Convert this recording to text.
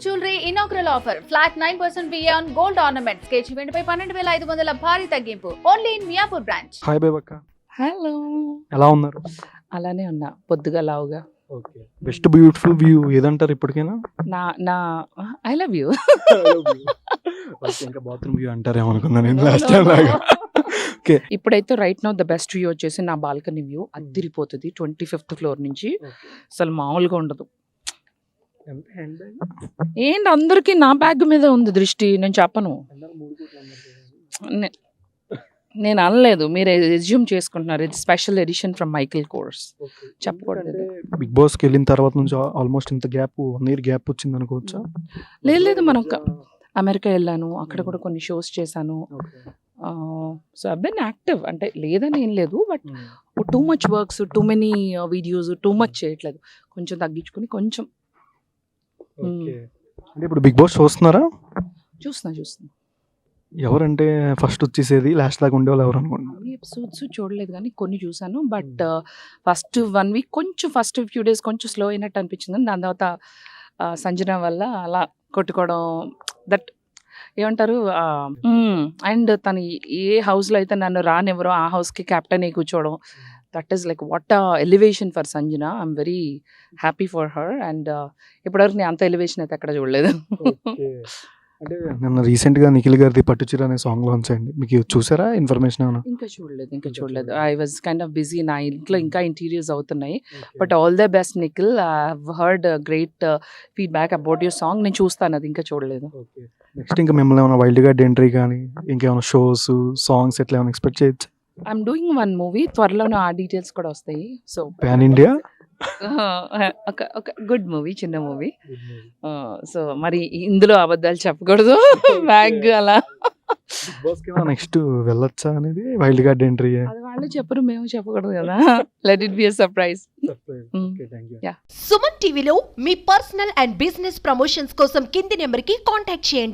Jewellery inaugural offer flat 9% VA on gold ornaments. KG వెండిపై 12,500 భారీ తగ్గింపు. Only in Miyapur branch. Hi Bebakka, hello, ఎలా ఉన్నారు? అలానే ఉన్నా, పొద్దుగా లావుగా. ఓకే, బెస్ట్ బ్యూటిఫుల్ వ్యూ ఏదంటారు ఇప్పటికైనా? నా నా ఐ లవ్ యూ. ఇంకా బాత్రూమ్ వ్యూ అంటారేమో అనుకున్నాను నేను లాస్ట్ టైం లాగా. ఓకే, ఇప్పుడైతే right now the best view వచ్చేసి నా బాల్కనీ వ్యూ. అద్దిరిపోతుంది 25th floor నుంచి. అసలు మామూలుగా ఉండదు. ఏంటి అందరికి నా బ్యాగ్ మీద ఉంది దృష్టి, నేను చెప్పను. నేను అనలేదు, మీరు ఎజ్యూమ్ చేసుకుంటున్నారు. ఇది special edition from Michael Kors. చెప్పకూడదు. బిగ్ బాస్కి వెళ్ళిన తర్వాత నుంచి ఆల్మోస్ట్ ఇంత గ్యాప్, 1 year గ్యాప్ వచ్చింది అనుకోవచ్చా? లేదు, మనం అమెరికా వెళ్ళాను, అక్కడ కూడా కొన్ని షోస్ చేశాను. సో ఐ బీన్ యాక్టివ్, అంటే లేదని ఏం లేదు, but too much works, too many videos, too much చేయట్లేదు. కొంచెం తగ్గించుకుని కొంచెం అంటే ఇప్పుడు బిగ్ బాస్ చూస్తున్నారా? చూస్తున్నా. ఎవరంటే ఫస్ట్ వచ్చేసేది, లాస్ట్ దాకా ఉండేవాళ్ళు ఎవరు అనుకుంటున్నారు? అన్ని ఎపిసోడ్స్ చూడలేదు కానీ కొన్ని చూసాను. బట్ ఫస్ట్ 1 week కొంచెం, ఫస్ట్ ఫ్యూ డేస్ కొంచెం స్లో అయినట్టు అనిపించింది. దాని తర్వాత సంజన వల్ల అలా కొట్టుకోవడం, దట్ ఏమంటారు, అండ్ తను ఏ హౌస్లో అయితే నన్ను రానివ్వరో ఆ హౌస్కి కెప్టెన్ అయి కూర్చోవడం, that is like what elevation for Sanjana. I'm very happy for her. And ఇప్పటివరకు నేను అంత ఎలివేషన్ అయితే ఎక్కడ చూడలేదు. అంటే నిన్న రీసెంట్గా నిఖిల్ గారిది పట్టుచీర అనే సాంగ్ లాంచ్ అయింది, మీకు చూసారా? ఇన్ఫర్మేషన్ ఏమైనా? ఇంకా చూడలేదు. I was kind of busy. నా ఇంట్లో ఇంకా ఇంటీరియర్స్ అవుతున్నాయి. But all the best Nikhil. I have heard great feedback about your song. నేను చూస్తాను, అది ఇంకా చూడలేదు. నెక్స్ట్ ఇంకా మిమ్మల్ని ఏమైనా వైల్డ్ కార్డ్ ఎంట్రీ కానీ ఇంకేమైనా షోస్, సాంగ్స్ ఎట్లా ఏమైనా ఎక్స్పెక్ట్ చేయొచ్చు? ఐఎమ్ డూయింగ్ 1 movie, త్వరలోనే ఆ డీటెయిల్స్ కూడా వస్తాయి. సో పాన్ ఇండియా ఒక గుడ్ మూవీ, చిన్న మూవీ. సో మరి ఇందులో అబద్ధాలు చెప్పకూడదు. బ్యాగ్ అలా నెక్స్ట్ వెళ్ళొచ్చా అనేది వైల్డ్ కార్డ్ ఎంట్రీ? అది వాళ్ళు చెప్పరు, మేము చెప్పకూడదు కదా. Let it be a surprise. Suman టీవీలో మీ పర్సనల్ అండ్ బిజినెస్ ప్రమోషన్స్ కోసం కింది నెంబర్కి కాంటాక్ట్ చేయండి.